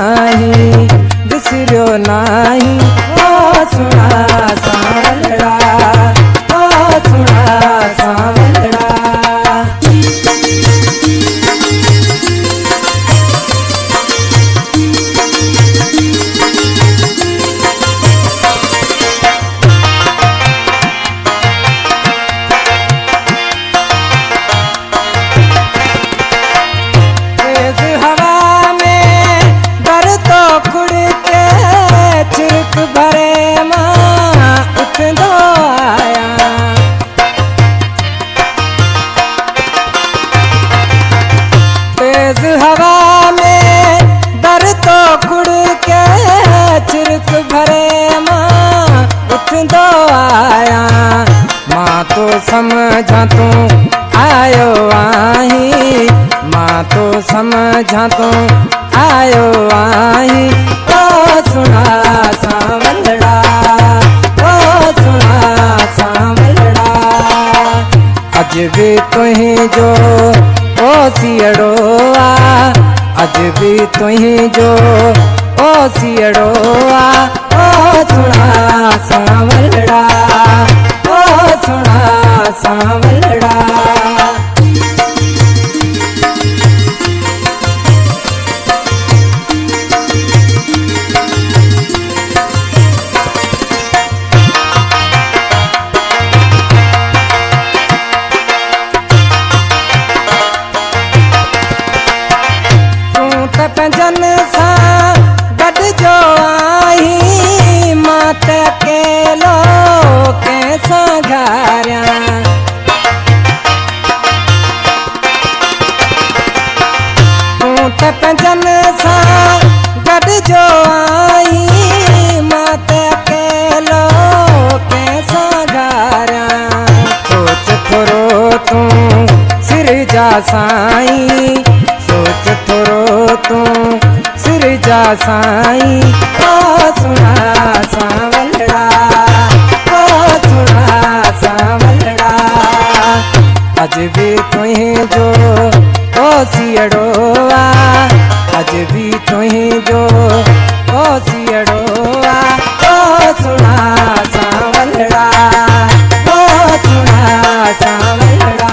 नाही बिसरियो नाही ओ सुना सांवलड़ा ओ सुना सांवलड़ा। हवा में दर तो खुड़ के छिड़क भरे मां उठंदो आया। मां तो समझा तू आयो आही मां तो समझा तू आयो आही ओ सुना सांवलड़ा ओ सुना सांवलड़ा। अज भी तुही जो ओ सियड़ो आ अज भी तुही जो ओ सियड़ो आ ओ सुना सांवलड़ा ओ सुना सांवलड़ा। पंजन सा गड जो आई मात अकेलो कैसा घारिया। पंजन सा गड जो आई मात अकेलो कैसा घारिया। सोच थोरो तू सिर जा साई सोच थोरो तू सिर जा साई ओ सुना सांवलड़ा ओ सुना सांवलड़ा। अज भी तुही जो ओ सियड़ो आ अज भी तुही जो ओ सियड़ो आ ओ सुना सांवलड़ा ओ सुना सांवलड़ा।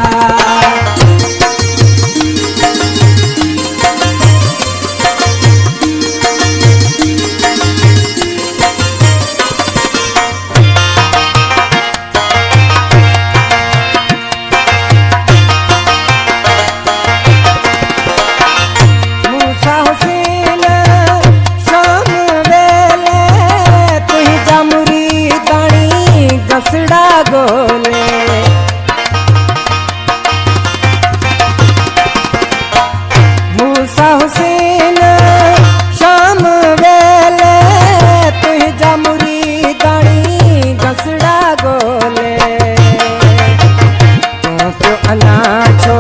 मूसा हुसैन शाम वेले तुही जामुरी दानी घसड़ा गोले तू क्यों अना छो